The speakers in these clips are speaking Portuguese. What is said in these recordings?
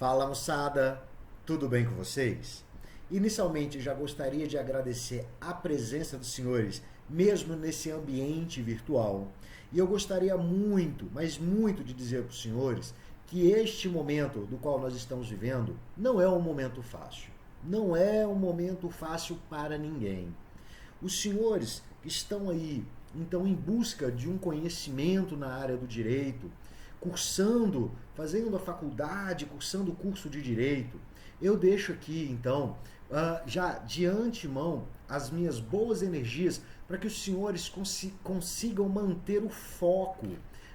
Fala moçada, tudo bem com vocês? Inicialmente já gostaria de agradecer a presença dos senhores, mesmo nesse ambiente virtual. E eu gostaria muito, mas muito de dizer para os senhores que este momento do qual nós estamos vivendo não é um momento fácil. Não é um momento fácil para ninguém. Os senhores que estão aí, então, em busca de um conhecimento na área do direito, cursando, fazendo a faculdade, cursando o curso de direito, eu deixo aqui, então, já de antemão, as minhas boas energias para que os senhores consigam manter o foco.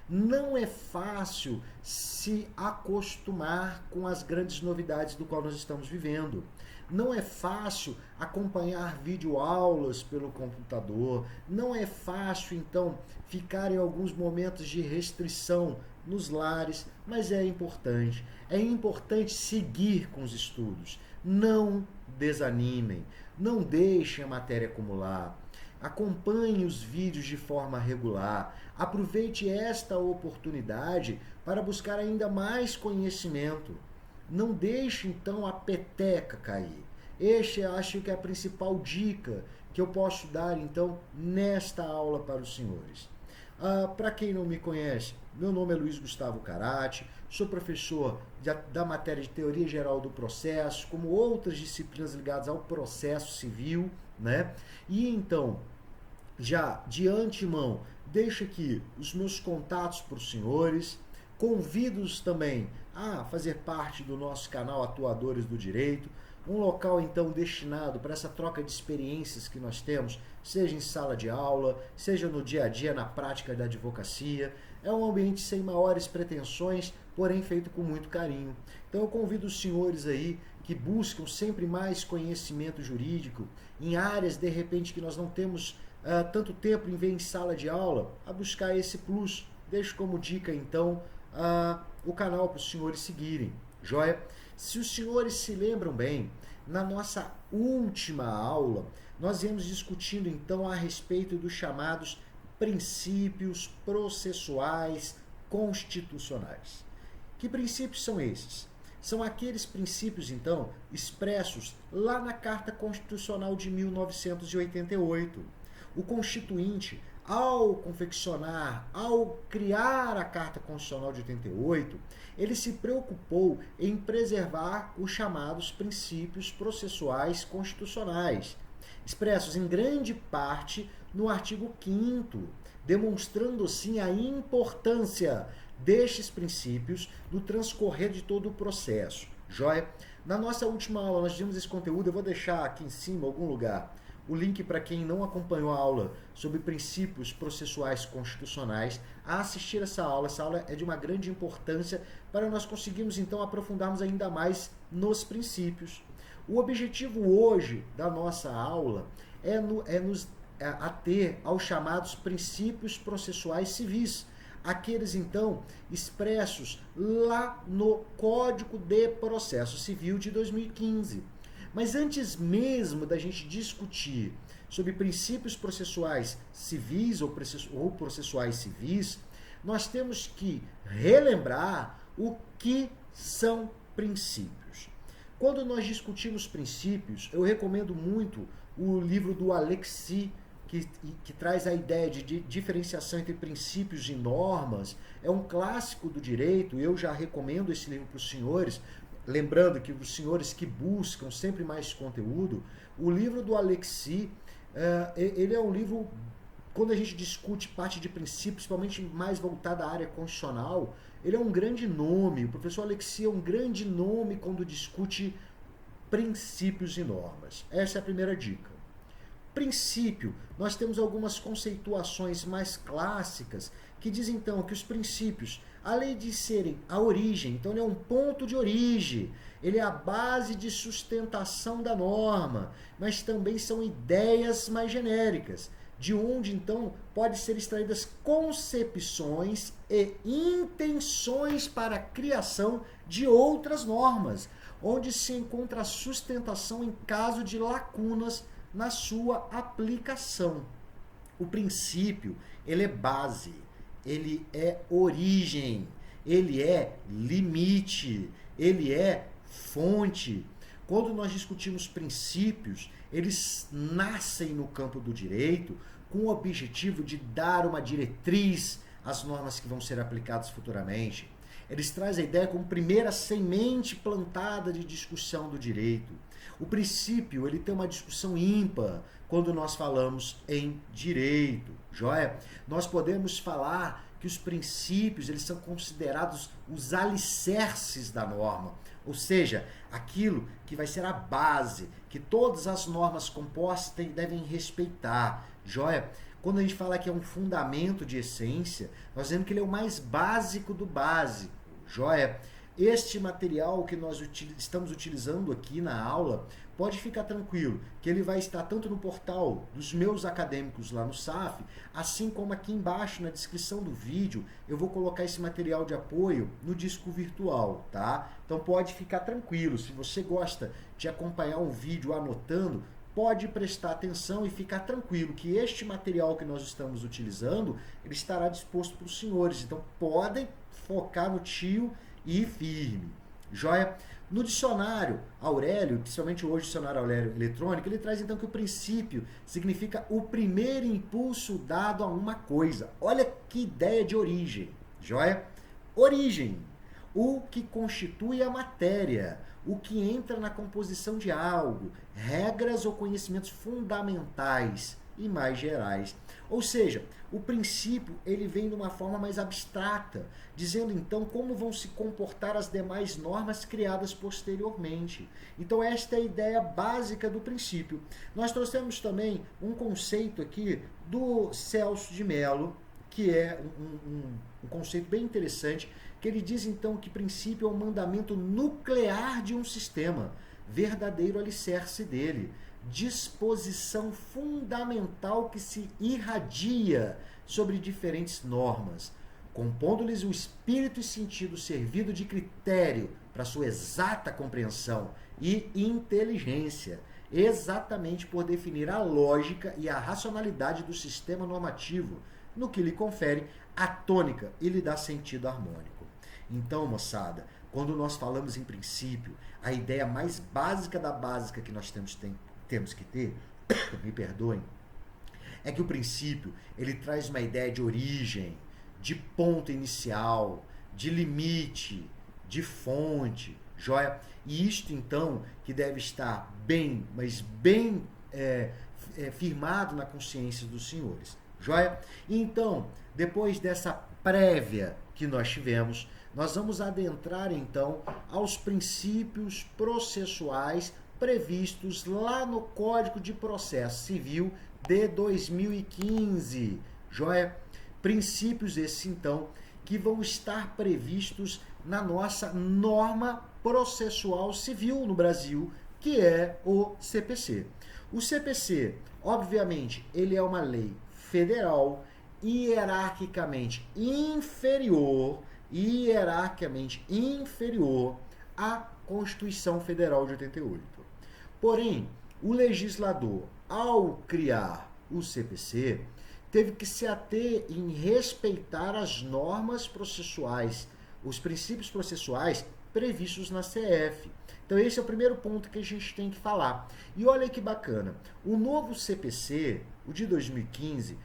Não é fácil se acostumar com as grandes novidades do qual nós estamos vivendo. Não é fácil acompanhar videoaulas pelo computador. Não é fácil, então, ficar em alguns momentos de restrição nos lares, mas é importante. É importante seguir com os estudos. Não desanimem. Não deixem a matéria acumular. Acompanhe os vídeos de forma regular. Aproveite esta oportunidade para buscar ainda mais conhecimento. Não deixe, então, a peteca cair. Este acho que é a principal dica que eu posso dar, então, nesta aula para os senhores. Para quem não me conhece, meu nome é Luiz Gustavo Carati, sou professor da matéria de Teoria Geral do Processo, como outras disciplinas ligadas ao processo civil, né? E então, já de antemão, deixo aqui os meus contatos para os senhores, convido-os também a fazer parte do nosso canal Atuadores do Direito, um local então destinado para essa troca de experiências que nós temos, seja em sala de aula, seja no dia a dia, na prática da advocacia. É um ambiente sem maiores pretensões, porém feito com muito carinho. Então eu convido os senhores aí que buscam sempre mais conhecimento jurídico em áreas, de repente, que nós não temos tanto tempo em ver em sala de aula, a buscar esse plus. Deixo como dica, então, o canal para os senhores seguirem. Joia? Se os senhores se lembram bem, na nossa última aula, nós viemos discutindo, então, a respeito dos chamados princípios processuais constitucionais. Que princípios são esses? São aqueles princípios, então, expressos lá na Carta Constitucional de 1988. O Constituinte, ao confeccionar, ao criar a Carta Constitucional de 88, ele se preocupou em preservar os chamados princípios processuais constitucionais, expressos em grande parte no artigo 5º, demonstrando assim a importância destes princípios no transcorrer de todo o processo. Joia? Na nossa última aula nós vimos esse conteúdo, eu vou deixar aqui em cima, em algum lugar, o link para quem não acompanhou a aula sobre princípios processuais constitucionais, a assistir essa aula. Essa aula é de uma grande importância para nós conseguirmos, então, aprofundarmos ainda mais nos princípios. O objetivo hoje da nossa aula é nos ater aos chamados princípios processuais civis, aqueles, então, expressos lá no Código de Processo Civil de 2015. Mas antes mesmo da gente discutir sobre princípios processuais civis ou processuais civis, nós temos que relembrar o que são princípios. Quando nós discutimos princípios, eu recomendo muito o livro do Alexis, que traz a ideia de diferenciação entre princípios e normas. É um clássico do direito, eu já recomendo esse livro para os senhores. Lembrando que os senhores que buscam sempre mais conteúdo, o livro do Alexis, ele é um livro, quando a gente discute parte de princípios, principalmente mais voltado à área constitucional, ele é um grande nome. O professor Alexis é um grande nome quando discute princípios e normas. Essa é a primeira dica. Princípio, nós temos algumas conceituações mais clássicas que dizem, então, que os princípios, além de serem a origem, então ele é um ponto de origem, ele é a base de sustentação da norma, mas também são ideias mais genéricas, de onde, então, pode ser extraídas concepções e intenções para a criação de outras normas, onde se encontra a sustentação em caso de lacunas na sua aplicação. O princípio, ele é base, ele é origem, ele é limite, ele é fonte. Quando nós discutimos princípios, eles nascem no campo do direito com o objetivo de dar uma diretriz às normas que vão ser aplicadas futuramente. Eles trazem a ideia como primeira semente plantada de discussão do direito. O princípio, ele tem uma discussão ímpar quando nós falamos em direito, joia? Nós podemos falar que os princípios, eles são considerados os alicerces da norma, ou seja, aquilo que vai ser a base, que todas as normas compostas devem respeitar, joia? Quando a gente fala que é um fundamento de essência, nós dizemos que ele é o mais básico do básico, joia? Este material que nós estamos utilizando aqui na aula, pode ficar tranquilo, que ele vai estar tanto no portal dos meus acadêmicos lá no SAF, assim como aqui embaixo na descrição do vídeo, eu vou colocar esse material de apoio no disco virtual, tá? Então pode ficar tranquilo, se você gosta de acompanhar um vídeo anotando, pode prestar atenção e ficar tranquilo que este material que nós estamos utilizando, ele estará disposto para os senhores, então podem focar no tio e firme, joia? No dicionário Aurélio, principalmente hoje o dicionário Aurélio eletrônico, ele traz então que o princípio significa o primeiro impulso dado a uma coisa. Olha que ideia de origem, joia? Origem, o que constitui a matéria, o que entra na composição de algo, regras ou conhecimentos fundamentais e mais gerais. Ou seja, o princípio ele vem de uma forma mais abstrata, dizendo então como vão se comportar as demais normas criadas posteriormente. Então esta é a ideia básica do princípio. Nós trouxemos também um conceito aqui do Celso de Mello, que é um conceito bem interessante, que ele diz então que princípio é o mandamento nuclear de um sistema, verdadeiro alicerce dele, disposição fundamental que se irradia sobre diferentes normas, compondo-lhes o espírito e sentido servido de critério para sua exata compreensão e inteligência, exatamente por definir a lógica e a racionalidade do sistema normativo, no que lhe confere a tônica e lhe dá sentido harmônico. Então, moçada, quando nós falamos em princípio, a ideia mais básica da básica que nós temos que ter, me perdoem, é que o princípio, ele traz uma ideia de origem, de ponto inicial, de limite, de fonte, joia? E isto, então, que deve estar bem, mas bem firmado na consciência dos senhores, joia? Então, depois dessa prévia que nós tivemos, nós vamos adentrar, então, aos princípios processuais previstos lá no Código de Processo Civil de 2015, joia? Princípios esses, então, que vão estar previstos na nossa norma processual civil no Brasil, que é o CPC. O CPC, obviamente, ele é uma lei federal, hierarquicamente inferior à Constituição Federal de 88. Porém, o legislador, ao criar o CPC, teve que se ater em respeitar as normas processuais, os princípios processuais previstos na CF. Então esse é o primeiro ponto que a gente tem que falar. E olha que bacana, o novo CPC, o de 2015,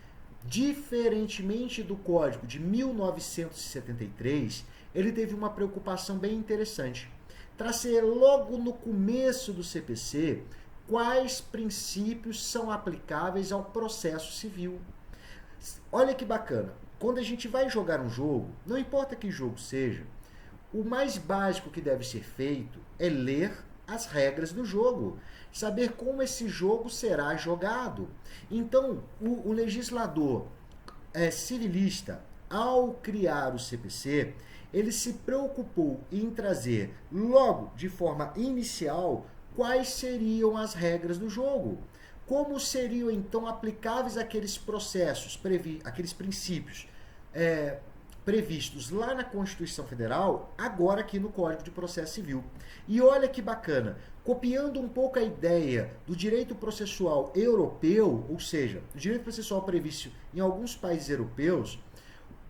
diferentemente do Código de 1973, ele teve uma preocupação bem interessante. Trazer logo no começo do CPC quais princípios são aplicáveis ao processo civil. Olha que bacana, quando a gente vai jogar um jogo, não importa que jogo seja, o mais básico que deve ser feito é ler as regras do jogo, saber como esse jogo será jogado. Então, o legislador civilista, ao criar o CPC, ele se preocupou em trazer logo de forma inicial quais seriam as regras do jogo. Como seriam então aplicáveis aqueles processos, aqueles princípios previstos lá na Constituição Federal, agora aqui no Código de Processo Civil. E olha que bacana, copiando um pouco a ideia do direito processual europeu, ou seja, o direito processual previsto em alguns países europeus,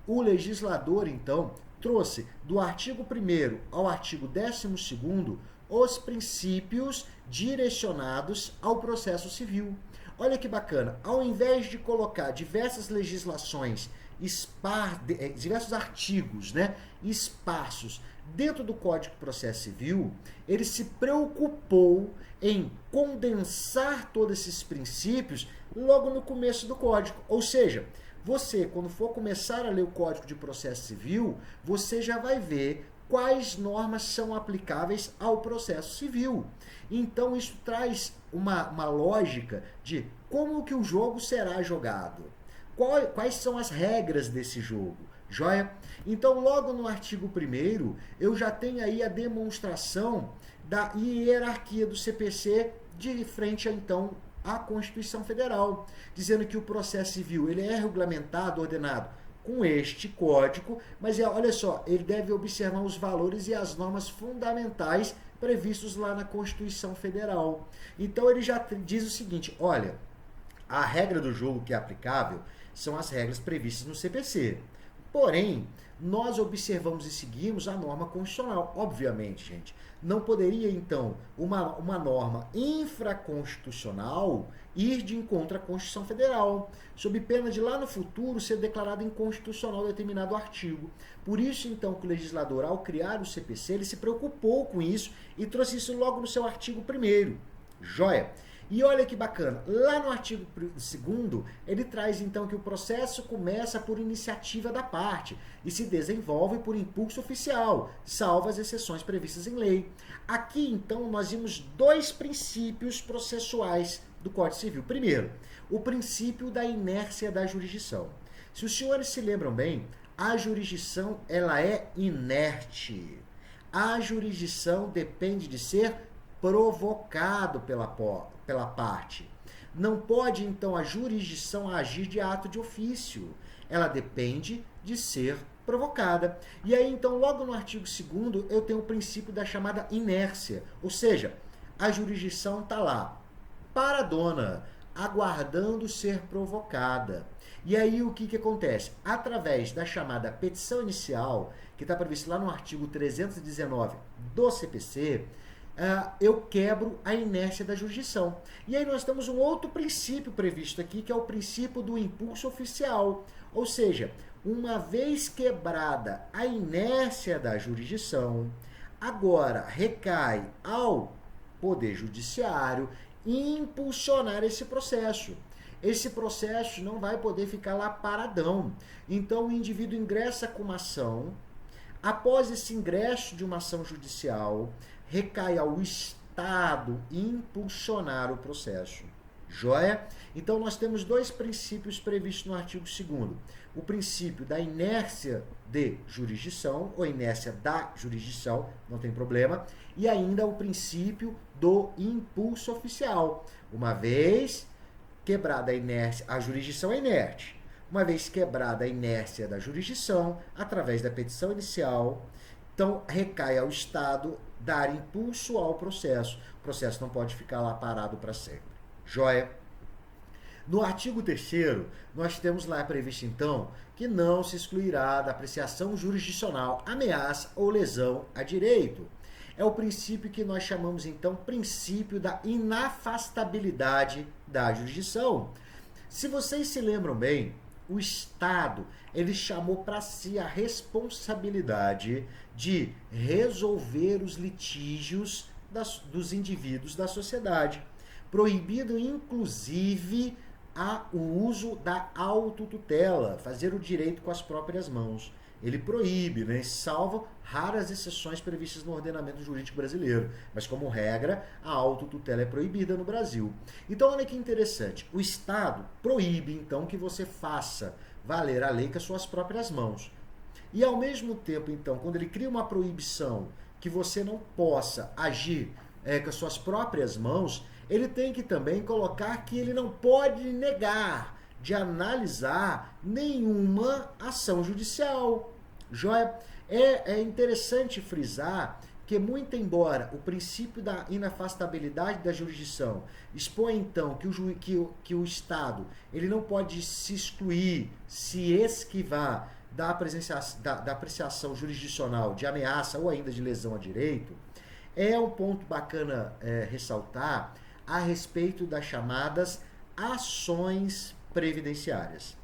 o legislador, então, trouxe do artigo 1º ao artigo 12º os princípios direcionados ao processo civil. Olha que bacana, ao invés de colocar diversas legislações, diversos artigos, né, esparsos dentro do Código de Processo Civil, ele se preocupou em condensar todos esses princípios logo no começo do Código. Ou seja, você, quando for começar a ler o Código de Processo Civil, você já vai ver quais normas são aplicáveis ao processo civil. Então, isso traz uma lógica de como que o jogo será jogado. Quais são as regras desse jogo? Joia? Então, logo no artigo 1º, eu já tenho aí a demonstração da hierarquia do CPC de frente, então, à Constituição Federal, dizendo que o processo civil ele é regulamentado, ordenado com este código, mas olha só, ele deve observar os valores e as normas fundamentais previstos lá na Constituição Federal. Então, ele já diz o seguinte, olha, a regra do jogo que é aplicável são as regras previstas no CPC. Porém, nós observamos e seguimos a norma constitucional. Obviamente, gente, não poderia, então, uma norma infraconstitucional ir de encontro à Constituição Federal, sob pena de lá no futuro ser declarado inconstitucional determinado artigo. Por isso, então, que o legislador, ao criar o CPC, ele se preocupou com isso e trouxe isso logo no seu artigo 1º. Joia? E olha que bacana, lá no artigo 2º, ele traz então que o processo começa por iniciativa da parte e se desenvolve por impulso oficial, salvo as exceções previstas em lei. Aqui então nós vimos dois princípios processuais do Código Civil. Primeiro, o princípio da inércia da jurisdição. Se os senhores se lembram bem, a jurisdição ela é inerte. A jurisdição depende de ser provocado pela parte. Não pode, então, a jurisdição agir de ato de ofício. Ela depende de ser provocada. E aí, então, logo no artigo 2º, eu tenho o princípio da chamada inércia. Ou seja, a jurisdição está lá, paradona, aguardando ser provocada. E aí, o que acontece? Através da chamada petição inicial, que está prevista lá no artigo 319 do CPC, eu quebro a inércia da jurisdição. E aí nós temos um outro princípio previsto aqui, que é o princípio do impulso oficial. Ou seja, uma vez quebrada a inércia da jurisdição, agora recai ao Poder Judiciário impulsionar esse processo. Esse processo não vai poder ficar lá paradão. Então o indivíduo ingressa com uma ação. Após esse ingresso de uma ação judicial, recai ao Estado impulsionar o processo. Joia? Então, nós temos dois princípios previstos no artigo 2º. O princípio da inércia de jurisdição, ou inércia da jurisdição, não tem problema, e ainda o princípio do impulso oficial. Uma vez quebrada a inércia, a jurisdição é inerte. Uma vez quebrada a inércia da jurisdição, através da petição inicial, então recai ao Estado dar impulso ao processo. O processo não pode ficar lá parado para sempre. Joia? No artigo 3º, nós temos lá previsto, então, que não se excluirá da apreciação jurisdicional ameaça ou lesão a direito. É o princípio que nós chamamos, então, princípio da inafastabilidade da jurisdição. Se vocês se lembram bem, o Estado, ele chamou para si a responsabilidade de resolver os litígios dos indivíduos da sociedade, proibindo, inclusive, o uso da autotutela, fazer o direito com as próprias mãos. Ele proíbe, né, salvo raras exceções previstas no ordenamento jurídico brasileiro. Mas, como regra, a autotutela é proibida no Brasil. Então, olha que interessante. O Estado proíbe, então, que você faça valer a lei com as suas próprias mãos. E, ao mesmo tempo, então, quando ele cria uma proibição que você não possa agir com as suas próprias mãos, ele tem que também colocar que ele não pode negar de analisar nenhuma ação judicial. Joia? É interessante frisar que, muito embora o princípio da inafastabilidade da jurisdição expõe, então, que o Estado ele não pode se excluir, se esquivar da apreciação jurisdicional de ameaça ou ainda de lesão a direito, é um ponto bacana ressaltar a respeito das chamadas ações previdenciárias.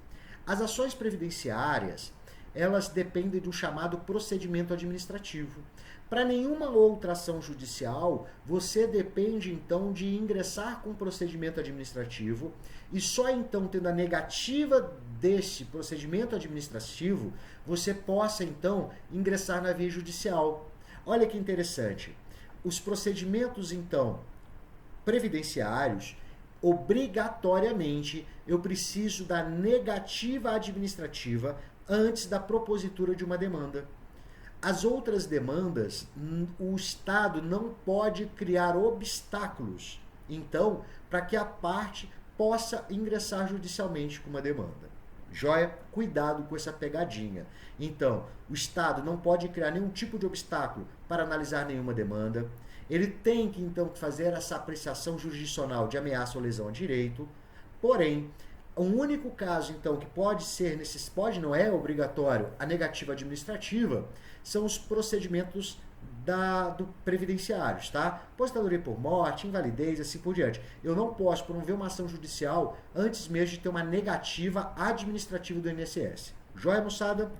As ações previdenciárias, elas dependem do chamado procedimento administrativo. Para nenhuma outra ação judicial, você depende então de ingressar com procedimento administrativo e só então tendo a negativa desse procedimento administrativo, você possa então ingressar na via judicial. Olha que interessante. Os procedimentos então previdenciários, obrigatoriamente eu preciso da negativa administrativa antes da propositura de uma demanda. As outras demandas, o Estado não pode criar obstáculos, então, para que a parte possa ingressar judicialmente com uma demanda. Joia? Cuidado com essa pegadinha. Então, o Estado não pode criar nenhum tipo de obstáculo para analisar nenhuma demanda. Ele tem que, então, fazer essa apreciação jurisdicional de ameaça ou lesão a direito. Porém, o único caso, então, que não é obrigatório a negativa administrativa, são os procedimentos do previdenciários, tá? Aposentadoria por morte, invalidez, assim por diante. Eu não posso promover uma ação judicial antes mesmo de ter uma negativa administrativa do INSS. Joia, moçada?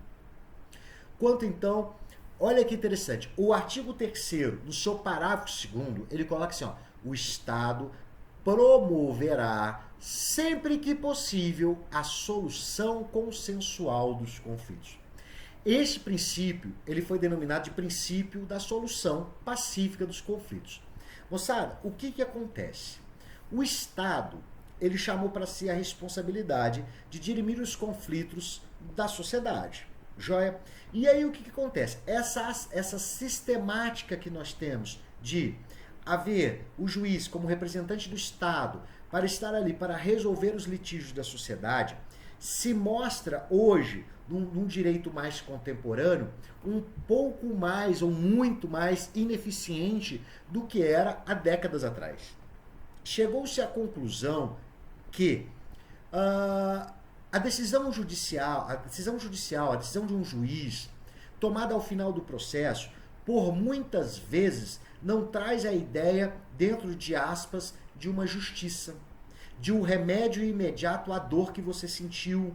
Quanto, então, olha que interessante, o artigo 3º, no seu parágrafo 2º, ele coloca assim, ó, o Estado promoverá, sempre que possível, a solução consensual dos conflitos. Este princípio, ele foi denominado de princípio da solução pacífica dos conflitos. Moçada, o que acontece? O Estado, ele chamou para si a responsabilidade de dirimir os conflitos da sociedade. Joia? E aí o que acontece? Essa sistemática que nós temos de haver o juiz como representante do Estado para estar ali para resolver os litígios da sociedade, se mostra hoje, num direito mais contemporâneo, um pouco mais ou muito mais ineficiente do que era há décadas atrás. Chegou-se à conclusão que a decisão judicial, a decisão de um juiz, tomada ao final do processo, por muitas vezes não traz a ideia, dentro de aspas, de uma justiça, de um remédio imediato à dor que você sentiu.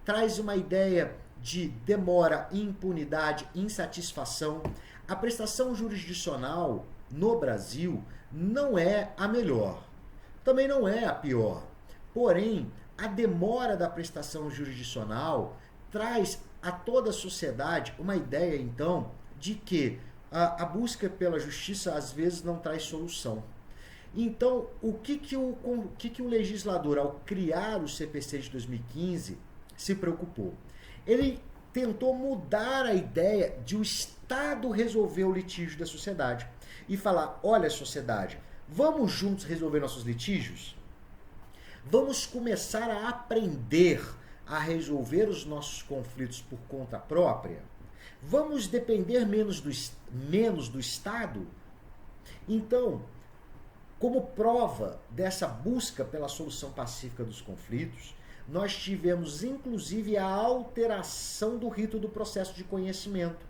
Traz uma ideia de demora, impunidade, insatisfação. A prestação jurisdicional no Brasil não é a melhor, também não é a pior. Porém, a demora da prestação jurisdicional traz a toda a sociedade uma ideia, então, de que a busca pela justiça às vezes não traz solução. Então, o que o legislador, ao criar o CPC de 2015, se preocupou? Ele tentou mudar a ideia de o Estado resolver o litígio da sociedade e falar, olha, sociedade, vamos juntos resolver nossos litígios? Vamos começar a aprender a resolver os nossos conflitos por conta própria? Vamos depender menos do Estado? Então, como prova dessa busca pela solução pacífica dos conflitos, nós tivemos inclusive a alteração do rito do processo de conhecimento.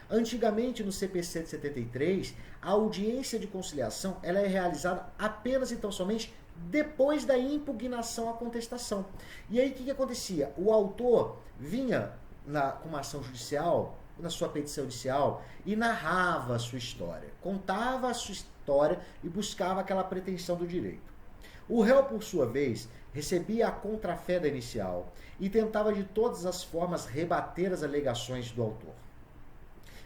Antigamente, no CPC de 73, a audiência de conciliação ela é realizada apenas e tão somente depois da impugnação à contestação. E aí o que acontecia? O autor vinha com uma ação judicial, na sua petição inicial, e narrava a sua história, contava a sua história e buscava aquela pretensão do direito. O réu, por sua vez, recebia a contrafé da inicial e tentava de todas as formas rebater as alegações do autor.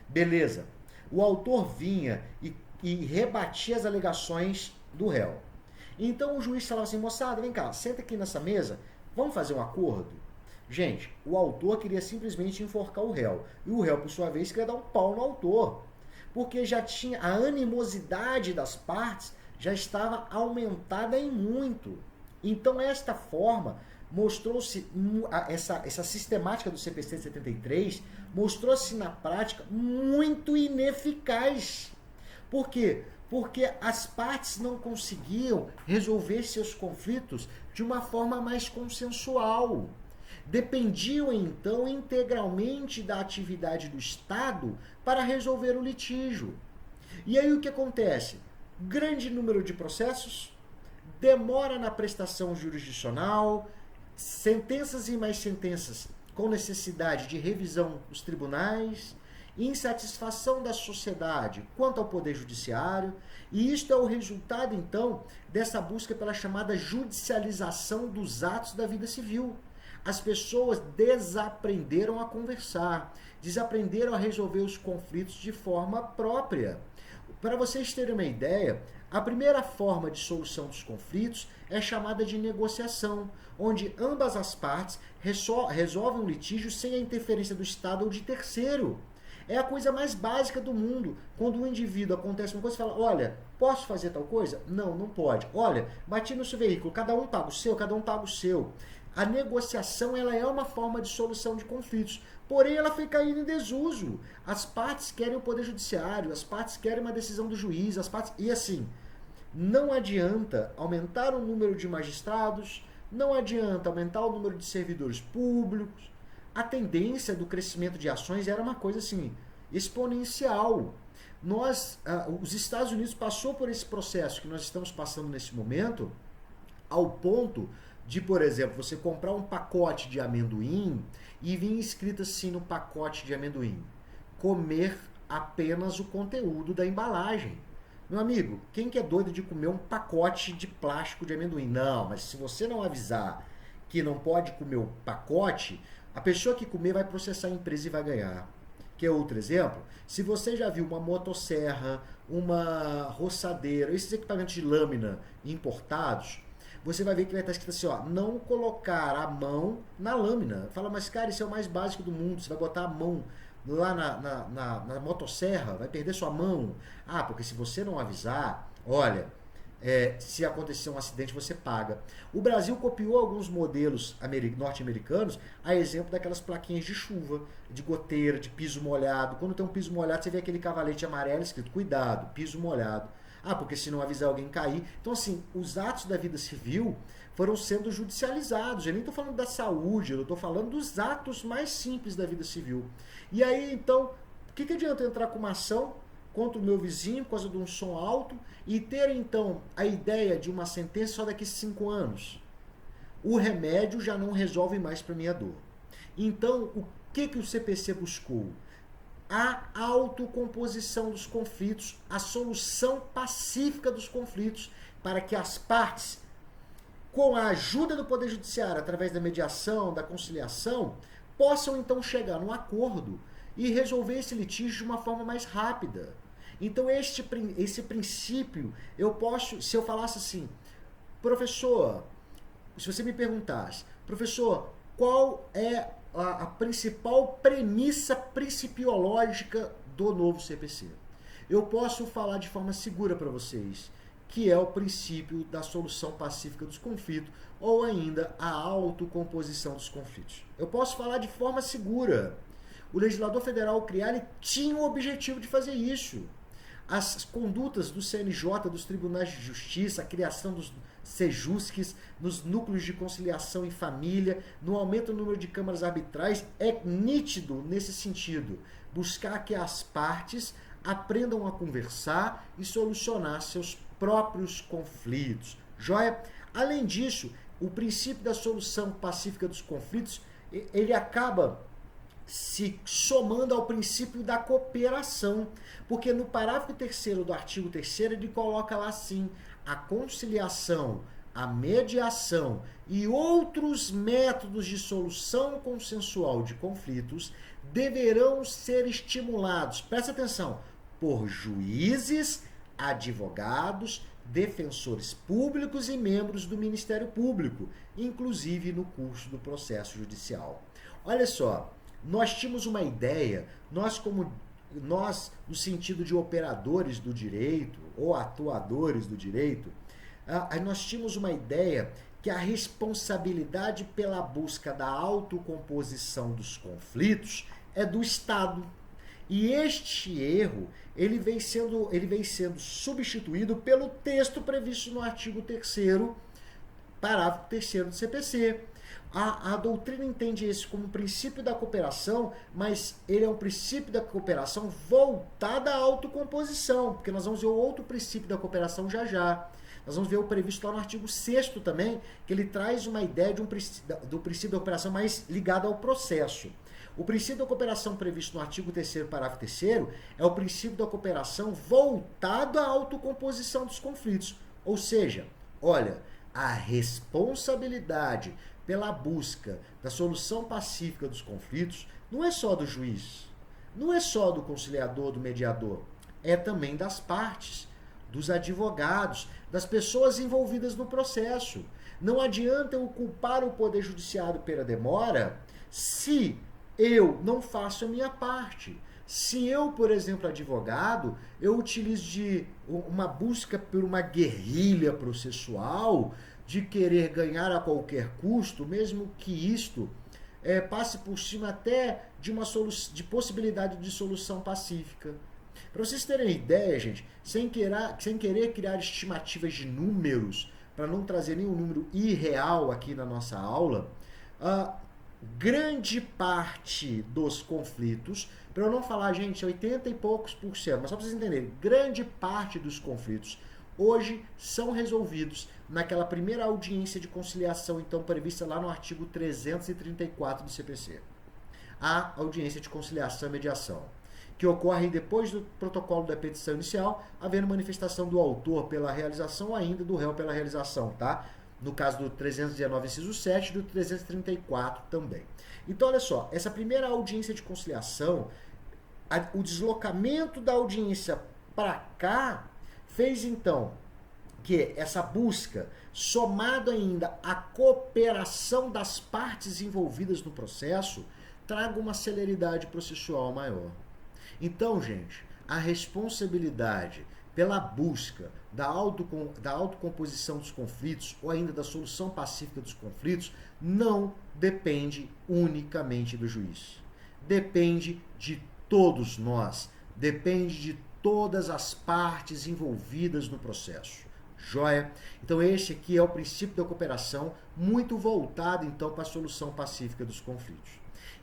Beleza. O autor vinha e rebatia as alegações do réu. Então o juiz falava assim, moçada, vem cá, senta aqui nessa mesa, vamos fazer um acordo? Gente, o autor queria simplesmente enforcar o réu. E o réu, por sua vez, queria dar um pau no autor. Porque já tinha a animosidade das partes, já estava aumentada em muito. Então, esta forma, mostrou-se, essa sistemática do CPC de 73, mostrou-se na prática muito ineficaz. Por quê? Porque as partes não conseguiam resolver seus conflitos de uma forma mais consensual. dependiam então integralmente da atividade do Estado para resolver o litígio. E aí o que acontece? Grande número de processos, demora na prestação jurisdicional, sentenças e mais sentenças com necessidade de revisão dos tribunais, insatisfação da sociedade quanto ao poder judiciário, e isto é o resultado, então, dessa busca pela chamada judicialização dos atos da vida civil. As pessoas desaprenderam a conversar, desaprenderam a resolver os conflitos de forma própria. Para vocês terem uma ideia, a primeira forma de solução dos conflitos é chamada de negociação, onde ambas as partes resolvem o litígio sem a interferência do Estado ou de terceiro. É a coisa mais básica do mundo. Quando um indivíduo acontece uma coisa, fala, olha, posso fazer tal coisa? Não, não pode. Olha, bati no seu veículo, cada um paga o seu, cada um paga o seu. A negociação, ela é uma forma de solução de conflitos, porém ela foi caindo em desuso. As partes querem o poder judiciário, as partes querem uma decisão do juiz, as partes... E assim, não adianta aumentar o número de magistrados, não adianta aumentar o número de servidores públicos. A tendência do crescimento de ações era uma coisa assim, exponencial. Os Estados Unidos passou por esse processo que nós estamos passando nesse momento, ao ponto de, por exemplo, você comprar um pacote de amendoim e vir escrito assim no pacote de amendoim, comer apenas o conteúdo da embalagem. Meu amigo, quem que é doido de comer um pacote de plástico de amendoim? Não, mas se você não avisar que não pode comer o pacote, a pessoa que comer vai processar a empresa e vai ganhar. Quer outro exemplo? Se você já viu uma motosserra, uma roçadeira, esses equipamentos de lâmina importados, você vai ver que vai estar escrito assim, ó, não colocar a mão na lâmina. Fala, mas cara, isso é o mais básico do mundo, você vai botar a mão lá na motosserra, vai perder sua mão. Ah, porque se você não avisar, olha, se acontecer um acidente, você paga. O Brasil copiou alguns modelos norte-americanos, a exemplo daquelas plaquinhas de chuva, de goteira, de piso molhado. Quando tem um piso molhado, você vê aquele cavalete amarelo escrito, cuidado, piso molhado. Ah, porque se não avisar alguém cair. Então, assim, os atos da vida civil foram sendo judicializados. Eu nem estou falando da saúde, eu estou falando dos atos mais simples da vida civil. E aí, então, o que adianta eu entrar com uma ação contra o meu vizinho por causa de um som alto e ter, então, a ideia de uma sentença só daqui a 5 anos? O remédio já não resolve mais para minha dor. Então, o que o CPC buscou? A autocomposição dos conflitos, a solução pacífica dos conflitos, para que as partes, com a ajuda do Poder Judiciário, através da mediação, da conciliação, possam então chegar num acordo e resolver esse litígio de uma forma mais rápida. Então esse princípio, eu posso, se eu falasse assim, professor, se você me perguntasse, professor, qual é a principal premissa principiológica do novo CPC? Eu posso falar de forma segura para vocês, que é o princípio da solução pacífica dos conflitos, ou ainda a autocomposição dos conflitos. Eu posso falar de forma segura. O legislador federal, ao criar, ele tinha o objetivo de fazer isso. As condutas do CNJ, dos tribunais de justiça, a criação dos sejusques, nos núcleos de conciliação em família, no aumento do número de câmaras arbitrais, é nítido nesse sentido. Buscar que as partes aprendam a conversar e solucionar seus próprios conflitos. Joia? Além disso, o princípio da solução pacífica dos conflitos, ele acaba se somando ao princípio da cooperação, porque no parágrafo 3º do artigo 3º ele coloca lá assim, a conciliação, a mediação e outros métodos de solução consensual de conflitos deverão ser estimulados, presta atenção, por juízes, advogados, defensores públicos e membros do Ministério Público, inclusive no curso do processo judicial. Olha só, nós tínhamos uma ideia, nós no sentido de operadores do direito ou atuadores do direito, nós tínhamos uma ideia que a responsabilidade pela busca da autocomposição dos conflitos é do Estado. E este erro, ele vem sendo substituído pelo texto previsto no artigo 3º, parágrafo 3º do CPC, A doutrina entende esse como um princípio da cooperação, mas ele é um princípio da cooperação voltada à autocomposição, porque nós vamos ver o outro princípio da cooperação já já. Nós vamos ver o previsto lá no artigo 6º também, que ele traz uma ideia do princípio da cooperação mais ligado ao processo. O princípio da cooperação previsto no artigo 3º, parágrafo 3º, é o princípio da cooperação voltado à autocomposição dos conflitos. Ou seja, olha, a responsabilidade pela busca da solução pacífica dos conflitos não é só do juiz, não é só do conciliador, do mediador, é também das partes, dos advogados, das pessoas envolvidas no processo. Não adianta eu culpar o Poder Judiciário pela demora se eu não faço a minha parte. Se eu, por exemplo, advogado, eu utilizo de uma busca por uma guerrilha processual, de querer ganhar a qualquer custo, mesmo que isto passe por cima até de possibilidade de solução pacífica. Para vocês terem ideia, gente, sem querer criar estimativas de números, para não trazer nenhum número irreal aqui na nossa aula, grande parte dos conflitos, para eu não falar, gente, 80 e poucos %, mas só para vocês entenderem, grande parte dos conflitos hoje são resolvidos naquela primeira audiência de conciliação, então prevista lá no artigo 334 do CPC. A audiência de conciliação e mediação, que ocorre depois do protocolo da petição inicial, havendo manifestação do autor pela realização ou ainda do réu pela realização, tá? No caso do 319, inciso 7, e do 334 também. Então, olha só, essa primeira audiência de conciliação, o deslocamento da audiência para cá, fez então que essa busca, somado ainda à cooperação das partes envolvidas no processo, traga uma celeridade processual maior. Então, gente, a responsabilidade pela busca da autocomposição dos conflitos ou ainda da solução pacífica dos conflitos não depende unicamente do juiz. Depende de todos nós, depende de todas as partes envolvidas no processo. Joia? Então esse aqui é o princípio da cooperação, muito voltado então para a solução pacífica dos conflitos.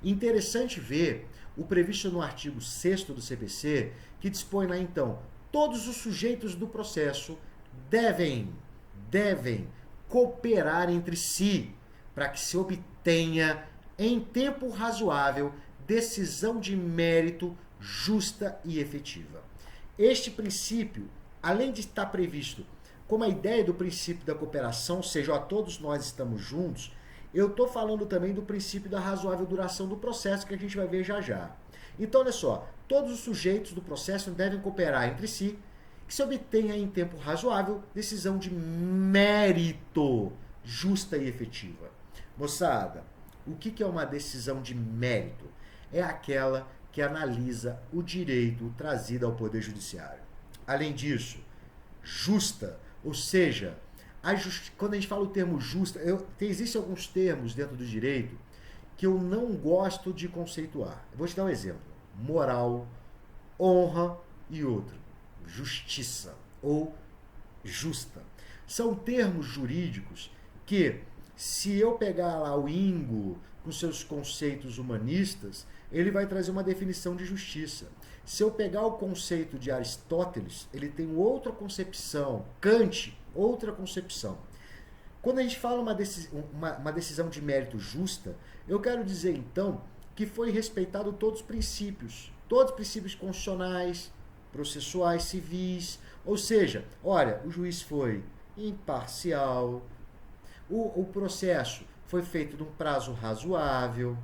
Interessante ver o previsto no artigo 6º do CPC, que dispõe lá então, todos os sujeitos do processo devem cooperar entre si para que se obtenha em tempo razoável decisão de mérito justa e efetiva. Este princípio, além de estar previsto como a ideia do princípio da cooperação, ou seja, todos nós estamos juntos, eu estou falando também do princípio da razoável duração do processo, que a gente vai ver já já. Então, olha só, todos os sujeitos do processo devem cooperar entre si, que se obtenha em tempo razoável decisão de mérito justa e efetiva. Moçada, o que é uma decisão de mérito? É aquela que analisa o direito trazido ao Poder Judiciário. Além disso, justa, ou seja, quando a gente fala o termo justa, existem alguns termos dentro do direito que eu não gosto de conceituar. Eu vou te dar um exemplo. Moral, honra e outro. Justiça ou justa. São termos jurídicos que, se eu pegar lá o Ingo com seus conceitos humanistas, ele vai trazer uma definição de justiça. Se eu pegar o conceito de Aristóteles, ele tem outra concepção. Kant, outra concepção. Quando a gente fala uma decisão de mérito justa, eu quero dizer então que foi respeitado todos os princípios constitucionais, processuais, civis, ou seja, olha, o juiz foi imparcial, o processo foi feito num prazo razoável.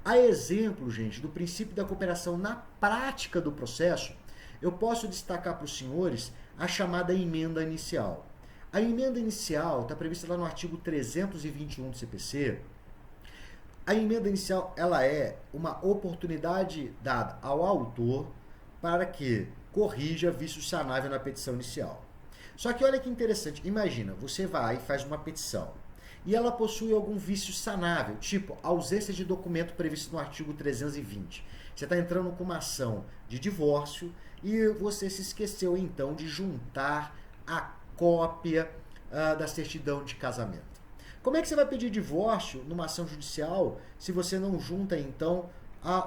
A exemplo, gente, do princípio da cooperação na prática do processo, eu posso destacar para os senhores a chamada emenda inicial. A emenda inicial está prevista lá no artigo 321 do CPC. A emenda inicial, ela é uma oportunidade dada ao autor para que corrija vício sanável na petição inicial. Só que olha que interessante, imagina, você vai e faz uma petição e ela possui algum vício sanável, tipo ausência de documento previsto no artigo 320. Você está entrando com uma ação de divórcio e você se esqueceu então de juntar a cópia da certidão de casamento. Como é que você vai pedir divórcio numa ação judicial se você não junta, então,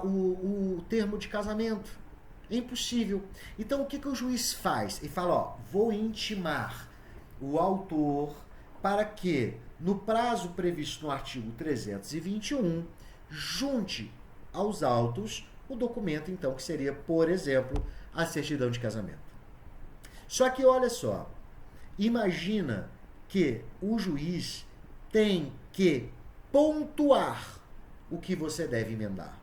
o termo de casamento? É impossível. Então, o que o juiz faz? Ele fala, ó, vou intimar o autor para que, no prazo previsto no artigo 321, junte aos autos o documento, então, que seria, por exemplo, a certidão de casamento. Só que, olha só, imagina que o juiz tem que pontuar o que você deve emendar.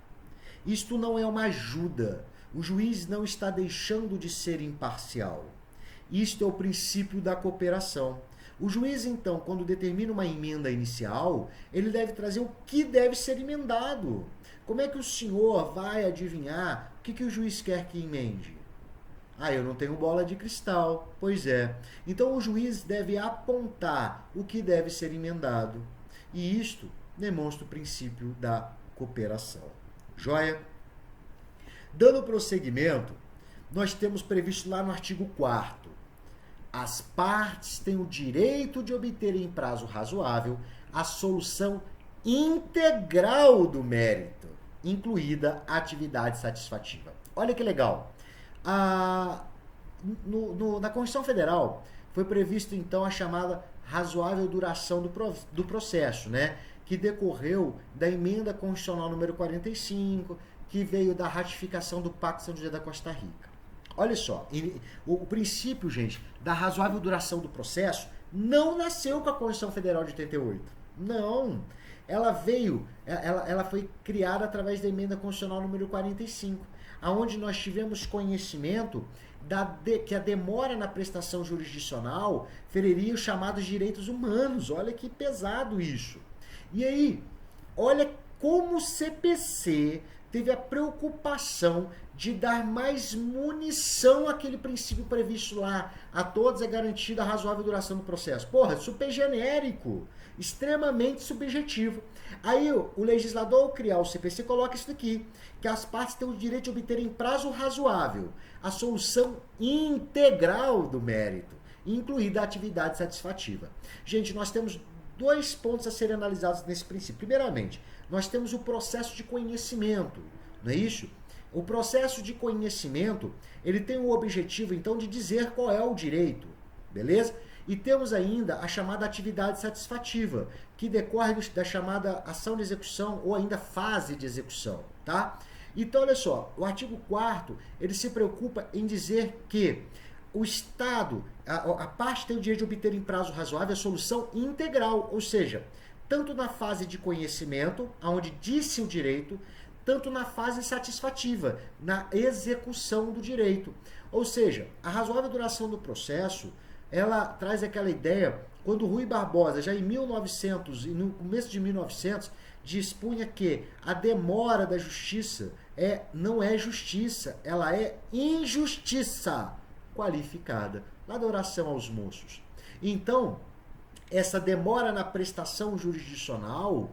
Isto não é uma ajuda. O juiz não está deixando de ser imparcial. Isto é o princípio da cooperação. O juiz, então, quando determina uma emenda inicial, ele deve trazer o que deve ser emendado. Como é que o senhor vai adivinhar o que o juiz quer que emende? Ah, eu não tenho bola de cristal. Pois é. Então o juiz deve apontar o que deve ser emendado. E isto demonstra o princípio da cooperação. Joia? Dando prosseguimento, nós temos previsto lá no artigo 4º. As partes têm o direito de obter em prazo razoável a solução integral do mérito, incluída a atividade satisfativa. Olha que legal. Na Constituição Federal foi previsto então a chamada razoável duração do processo, né? Que decorreu da emenda constitucional número 45, que veio da ratificação do Pacto de São José da Costa Rica. Olha só, o princípio, gente, da razoável duração do processo não nasceu com a Constituição Federal de 88. Não. Ela foi criada através da emenda constitucional número 45, aonde nós tivemos conhecimento que a demora na prestação jurisdicional feriria os chamados direitos humanos. Olha que pesado isso. E aí, olha como o CPC teve a preocupação de dar mais munição àquele princípio previsto lá. A todos é garantida a razoável duração do processo. Porra, super genérico, extremamente subjetivo. Aí o legislador, ao criar o CPC, coloca isso daqui, que as partes têm o direito de obter em prazo razoável a solução integral do mérito, incluída a atividade satisfativa. Gente, nós temos 2 pontos a serem analisados nesse princípio. Primeiramente, nós temos o processo de conhecimento, não é isso? O processo de conhecimento, ele tem o objetivo, então, de dizer qual é o direito, beleza? E temos ainda a chamada atividade satisfativa, que decorre da chamada ação de execução ou ainda fase de execução, tá? Então, olha só, o artigo 4º, ele se preocupa em dizer que o Estado, a parte tem o direito de obter em prazo razoável a solução integral, ou seja, tanto na fase de conhecimento, onde disse o direito, tanto na fase satisfativa, na execução do direito. Ou seja, a razoável duração do processo, ela traz aquela ideia, quando Rui Barbosa, já em 1900 e no começo de 1900, dispunha que a demora da justiça não é justiça, ela é injustiça qualificada, lá da oração aos moços. Então, essa demora na prestação jurisdicional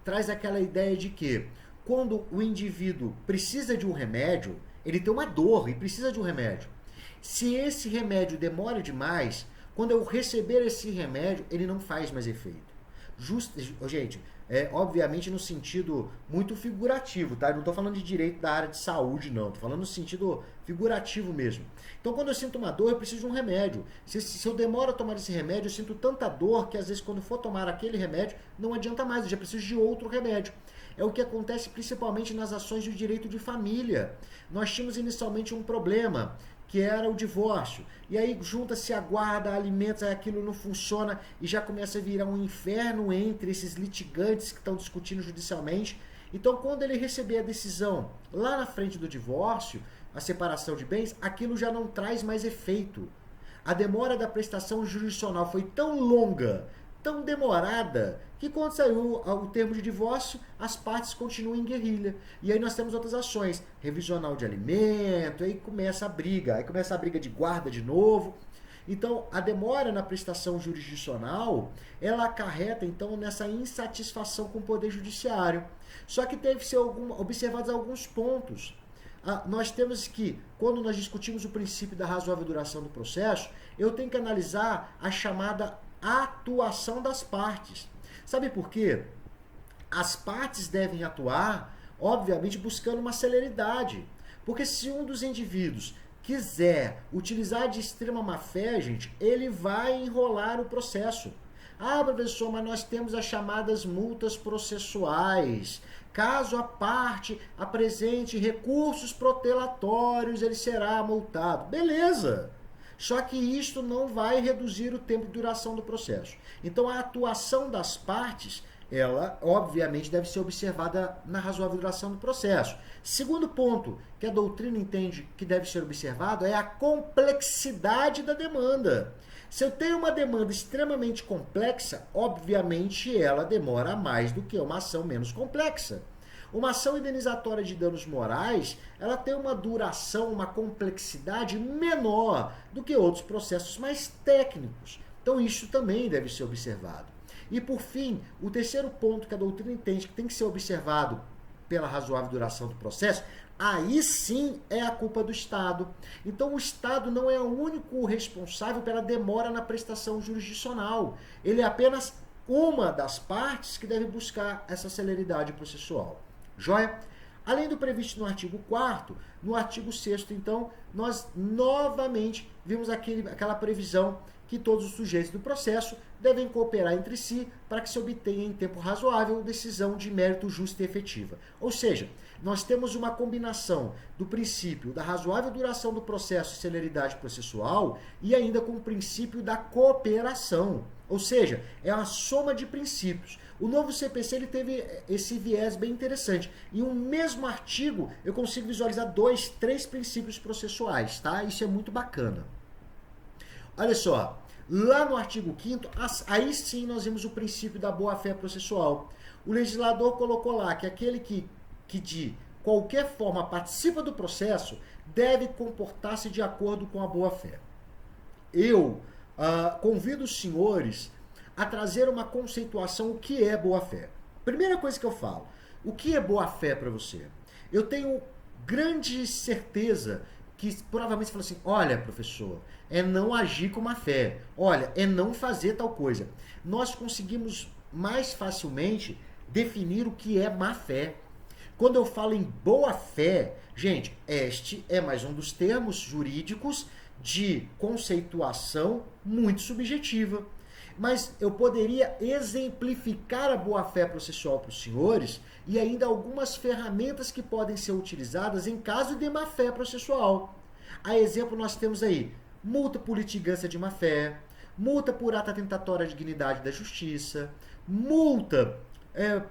traz aquela ideia de que quando o indivíduo precisa de um remédio, ele tem uma dor e precisa de um remédio. Se esse remédio demora demais, quando eu receber esse remédio, ele não faz mais efeito. Gente, obviamente no sentido muito figurativo, tá? Eu não estou falando de direito da área de saúde, não. Estou falando no sentido figurativo mesmo. Então, quando eu sinto uma dor, eu preciso de um remédio. Se eu demoro a tomar esse remédio, eu sinto tanta dor que às vezes quando for tomar aquele remédio, não adianta mais, eu já preciso de outro remédio. É o que acontece principalmente nas ações de direito de família. Nós tínhamos inicialmente um problema, que era o divórcio. E aí junta-se a guarda, alimentos, aí aquilo não funciona e já começa a virar um inferno entre esses litigantes que estão discutindo judicialmente. Então, quando ele receber a decisão lá na frente do divórcio, a separação de bens, aquilo já não traz mais efeito. A demora da prestação jurisdicional foi tão longa, tão demorada, que quando saiu o termo de divórcio, as partes continuam em guerrilha. E aí nós temos outras ações, revisional de alimento, aí começa a briga de guarda de novo. Então, a demora na prestação jurisdicional, ela acarreta, então, nessa insatisfação com o Poder Judiciário. Só que deve ser observados alguns pontos. Nós temos que, quando nós discutimos o princípio da razoável duração do processo, eu tenho que analisar a chamada atuação das partes. Sabe por quê? As partes devem atuar, obviamente, buscando uma celeridade. Porque se um dos indivíduos quiser utilizar de extrema má-fé, gente, ele vai enrolar o processo. Ah, professor, mas nós temos as chamadas multas processuais. Caso a parte apresente recursos protelatórios, ele será multado. Beleza! Só que isto não vai reduzir o tempo de duração do processo. Então, a atuação das partes, ela, obviamente, deve ser observada na razoável duração do processo. Segundo ponto que a doutrina entende que deve ser observado é a complexidade da demanda. Se eu tenho uma demanda extremamente complexa, obviamente ela demora mais do que uma ação menos complexa. Uma ação indenizatória de danos morais, ela tem uma duração, uma complexidade menor do que outros processos mais técnicos. Então isso também deve ser observado. E por fim, o terceiro ponto que a doutrina entende que tem que ser observado pela razoável duração do processo, aí sim é a culpa do Estado. Então o Estado não é o único responsável pela demora na prestação jurisdicional. Ele é apenas uma das partes que deve buscar essa celeridade processual. Joia? Além do previsto no artigo 4º, no artigo 6º, então, nós novamente vimos aquela previsão que todos os sujeitos do processo devem cooperar entre si para que se obtenha em tempo razoável decisão de mérito justa e efetiva. Ou seja, nós temos uma combinação do princípio da razoável duração do processo e celeridade processual e ainda com o princípio da cooperação. Ou seja, é uma soma de princípios. O novo CPC ele teve esse viés bem interessante. Em um mesmo artigo, eu consigo visualizar 2, 3 princípios processuais, tá? Isso é muito bacana. Olha só, lá no artigo 5º, aí sim nós vimos o princípio da boa-fé processual. O legislador colocou lá que aquele que de qualquer forma participa do processo deve comportar-se de acordo com a boa-fé. Eu convido os senhores a trazer uma conceituação o que é boa-fé. Primeira coisa que eu falo, o que é boa-fé para você? Eu tenho grande certeza que provavelmente você fala assim, olha, professor, é não agir com má fé, olha, é não fazer tal coisa. Nós conseguimos mais facilmente definir o que é má fé. Quando eu falo em boa fé, gente, este é mais um dos termos jurídicos de conceituação muito subjetiva. Mas eu poderia exemplificar a boa-fé processual para os senhores e ainda algumas ferramentas que podem ser utilizadas em caso de má-fé processual. A exemplo, nós temos aí multa por litigância de má-fé, multa por ato atentatório à dignidade da justiça, multa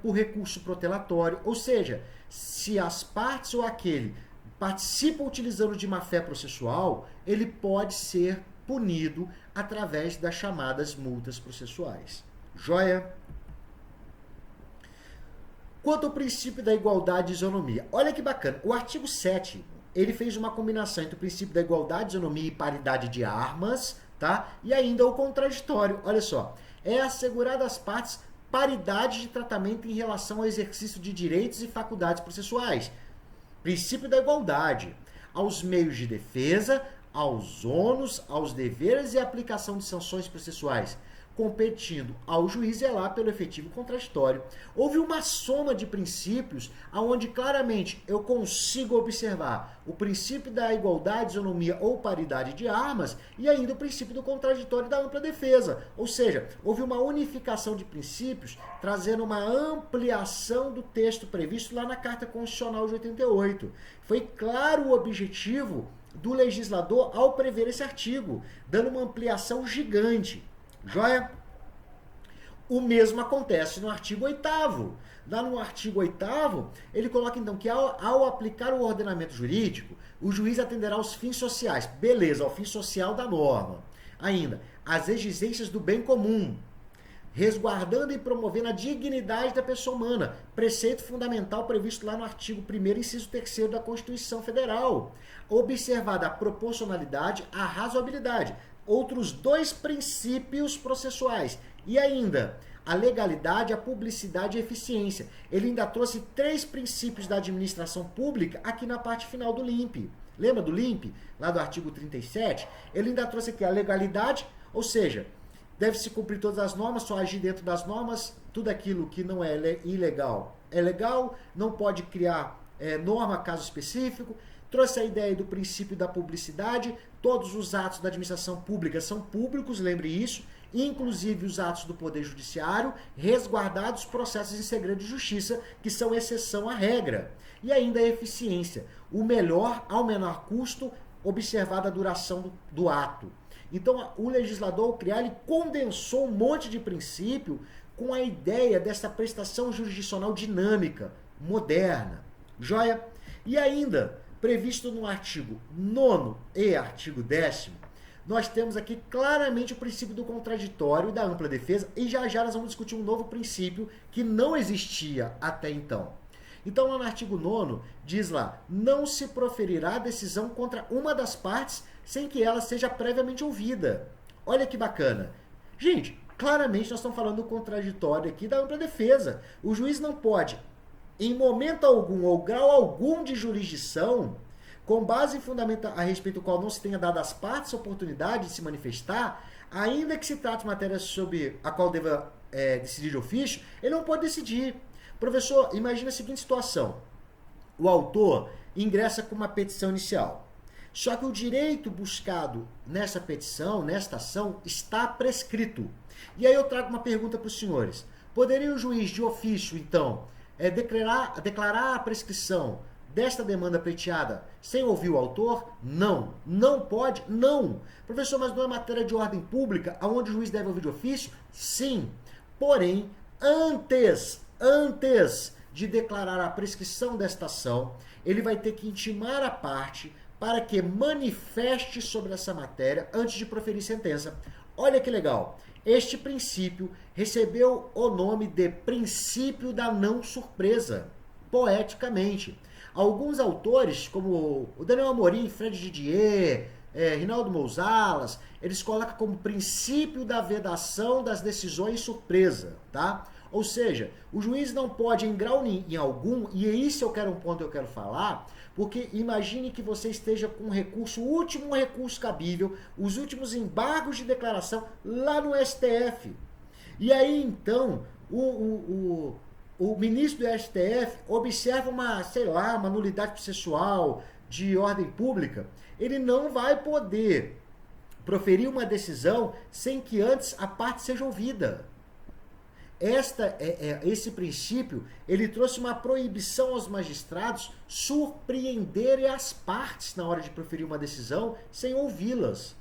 por recurso protelatório, ou seja, se as partes ou aquele participam utilizando de má-fé processual, ele pode ser punido através das chamadas multas processuais. Joia? Quanto ao princípio da igualdade e isonomia, olha que bacana, o artigo 7, ele fez uma combinação entre o princípio da igualdade, isonomia e paridade de armas, tá? E ainda o contraditório, olha só, é assegurada às partes paridade de tratamento em relação ao exercício de direitos e faculdades processuais. Princípio da igualdade, aos meios de defesa, aos ônus, aos deveres e aplicação de sanções processuais, competindo ao juiz zelar pelo efetivo contraditório. Houve uma soma de princípios onde claramente eu consigo observar o princípio da igualdade, isonomia ou paridade de armas e ainda o princípio do contraditório e da ampla defesa. Ou seja, houve uma unificação de princípios trazendo uma ampliação do texto previsto lá na Carta Constitucional de 88. Foi claro o objetivo do legislador ao prever esse artigo, dando uma ampliação gigante. Joia? O mesmo acontece no artigo 8º. Lá no artigo 8º, ele coloca então que ao aplicar o ordenamento jurídico, o juiz atenderá aos fins sociais. Beleza, ao fim social da norma. Ainda, as exigências do bem comum, resguardando e promovendo a dignidade da pessoa humana, preceito fundamental previsto lá no artigo 1º, inciso 3º da Constituição Federal. Observada a proporcionalidade, a razoabilidade, outros 2 princípios processuais. E ainda, a legalidade, a publicidade e a eficiência. Ele ainda trouxe 3 princípios da administração pública aqui na parte final do LIMP. Lembra do LIMP? Lá do artigo 37? Ele ainda trouxe aqui a legalidade, ou seja, deve-se cumprir todas as normas, só agir dentro das normas, tudo aquilo que não é ilegal é legal, não pode criar norma, caso específico. Trouxe a ideia do princípio da publicidade, todos os atos da administração pública são públicos, lembre isso, inclusive os atos do Poder Judiciário, resguardados processos em segredo de justiça, que são exceção à regra. E ainda a eficiência, o melhor ao menor custo, observada a duração do ato. Então, o legislador, ao criar, ele condensou um monte de princípio com a ideia dessa prestação jurisdicional dinâmica, moderna. Joia? E ainda, previsto no artigo 9º e artigo 10º, nós temos aqui claramente o princípio do contraditório e da ampla defesa, e já nós vamos discutir um novo princípio que não existia até então. Então, lá no artigo 9º, diz lá, não se proferirá decisão contra uma das partes sem que ela seja previamente ouvida. Olha que bacana. Gente, claramente nós estamos falando do contraditório aqui da ampla defesa. O juiz não pode, em momento algum ou grau algum de jurisdição, com base em fundamento a respeito do qual não se tenha dado às partes a oportunidade de se manifestar, ainda que se trate de matéria sobre a qual deva decidir de ofício, ele não pode decidir. Professor, imagina a seguinte situação. O autor ingressa com uma petição inicial. Só que o direito buscado nessa petição, nesta ação, está prescrito. E aí eu trago uma pergunta para os senhores. Poderia o juiz de ofício, então, declarar a prescrição desta demanda pleiteada sem ouvir o autor? Não. Não pode? Não. Professor, mas não é matéria de ordem pública aonde o juiz deve ouvir de ofício? Sim. Porém, antes de declarar a prescrição desta ação, ele vai ter que intimar a parte para que manifeste sobre essa matéria antes de proferir sentença. Olha que legal. Este princípio recebeu o nome de princípio da não surpresa, poeticamente. Alguns autores, como o Daniel Amorim, Fred Didier, Rinaldo Mousalas, eles colocam como princípio da vedação das decisões surpresa, tá? Ou seja, o juiz não pode, em grau algum, e isso um ponto que eu quero falar, porque imagine que você esteja com um recurso, o último recurso cabível, os últimos embargos de declaração lá no STF. E aí, então, o ministro do STF observa uma nulidade processual de ordem pública, ele não vai poder proferir uma decisão sem que antes a parte seja ouvida. Esse princípio, ele trouxe uma proibição aos magistrados surpreenderem as partes na hora de proferir uma decisão sem ouvi-las.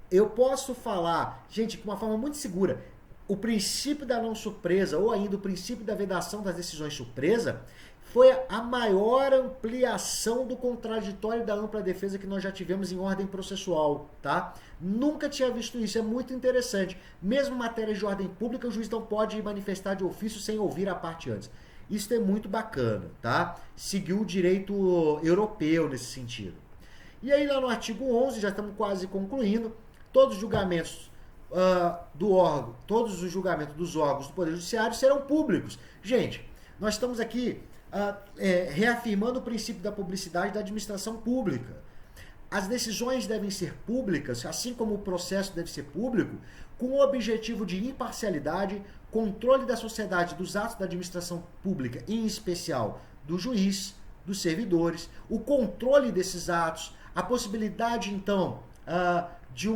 Eu posso falar, gente, de uma forma muito segura, o princípio da não surpresa, ou ainda o princípio da vedação das decisões surpresa, foi a maior ampliação do contraditório da ampla defesa que nós já tivemos em ordem processual, tá? Nunca tinha visto isso, é muito interessante. Mesmo em matéria de ordem pública, o juiz não pode manifestar de ofício sem ouvir a parte antes. Isso é muito bacana, tá? Seguiu o direito europeu nesse sentido. E aí lá no artigo 11, já estamos quase concluindo, todos os julgamentos todos os julgamentos dos órgãos do Poder Judiciário serão públicos. Gente, nós estamos aqui reafirmando o princípio da publicidade da administração pública. As decisões devem ser públicas, assim como o processo deve ser público, com o objetivo de imparcialidade, controle da sociedade dos atos da administração pública, em especial do juiz, dos servidores, o controle desses atos, a possibilidade, então, de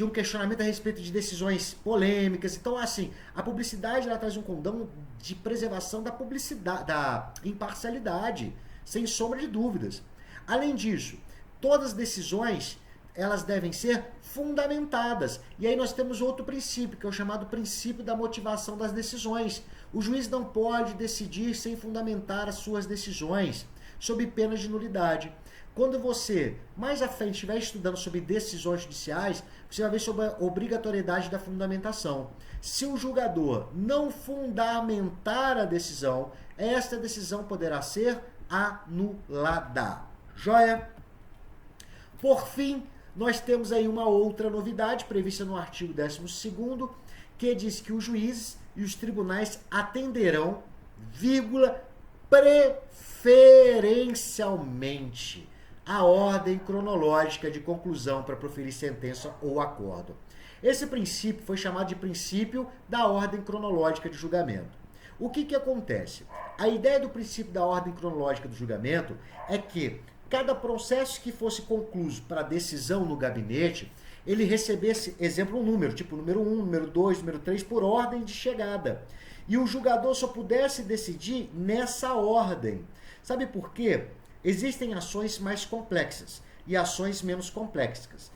um questionamento a respeito de decisões polêmicas. Então, assim, a publicidade ela traz um condão de preservação da publicidade, da imparcialidade, sem sombra de dúvidas. Além disso, todas as decisões elas devem ser fundamentadas. E aí nós temos outro princípio, que é o chamado princípio da motivação das decisões. O juiz não pode decidir sem fundamentar as suas decisões, sob pena de nulidade. Quando você, mais à frente, estiver estudando sobre decisões judiciais, você vai ver sobre a obrigatoriedade da fundamentação. Se o julgador não fundamentar a decisão, esta decisão poderá ser anulada. Joia? Por fim, nós temos aí uma outra novidade prevista no artigo 12º, que diz que os juízes e os tribunais atenderão, preferencialmente a ordem cronológica de conclusão para proferir sentença ou acordo. Esse princípio foi chamado de princípio da ordem cronológica de julgamento. O que acontece? A ideia do princípio da ordem cronológica do julgamento é que cada processo que fosse concluído para decisão no gabinete, ele recebesse, exemplo, um número, tipo número 1, número 2, número 3, por ordem de chegada. E o julgador só pudesse decidir nessa ordem. Sabe por quê? Existem ações mais complexas e ações menos complexas.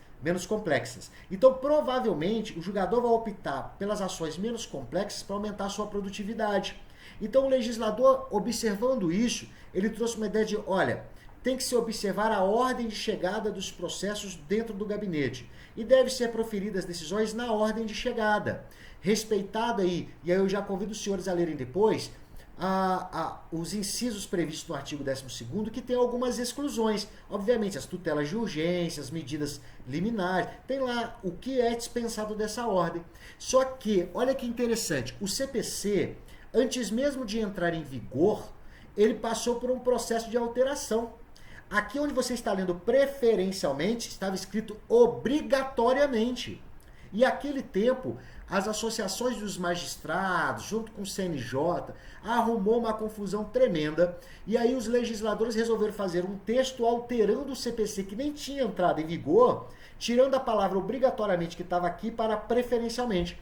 Então, provavelmente, o julgador vai optar pelas ações menos complexas para aumentar a sua produtividade. Então, o legislador, observando isso, ele trouxe uma ideia de, olha, tem que se observar a ordem de chegada dos processos dentro do gabinete e deve ser proferidas as decisões na ordem de chegada. Respeitado aí, e aí eu já convido os senhores a lerem depois, os incisos previstos no artigo 12º, que tem algumas exclusões. Obviamente, as tutelas de urgência, as medidas liminares, tem lá o que é dispensado dessa ordem. Só que, olha que interessante, o CPC, antes mesmo de entrar em vigor, ele passou por um processo de alteração. Aqui onde você está lendo preferencialmente, estava escrito obrigatoriamente. E aquele tempo, as associações dos magistrados, junto com o CNJ, arrumou uma confusão tremenda. E aí os legisladores resolveram fazer um texto alterando o CPC, que nem tinha entrado em vigor, tirando a palavra obrigatoriamente que estava aqui para preferencialmente,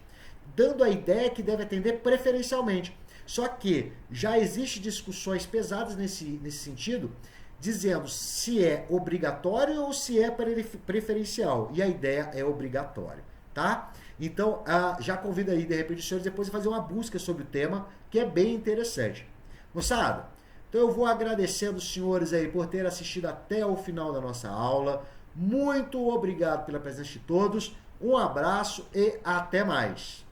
dando a ideia que deve atender preferencialmente. Só que já existem discussões pesadas nesse sentido, dizendo se é obrigatório ou se é preferencial. E a ideia é obrigatório, tá? Então, já convido aí, de repente, os senhores depois a fazer uma busca sobre o tema, que é bem interessante. Moçada, então eu vou agradecendo os senhores aí por terem assistido até o final da nossa aula. Muito obrigado pela presença de todos. Um abraço e até mais.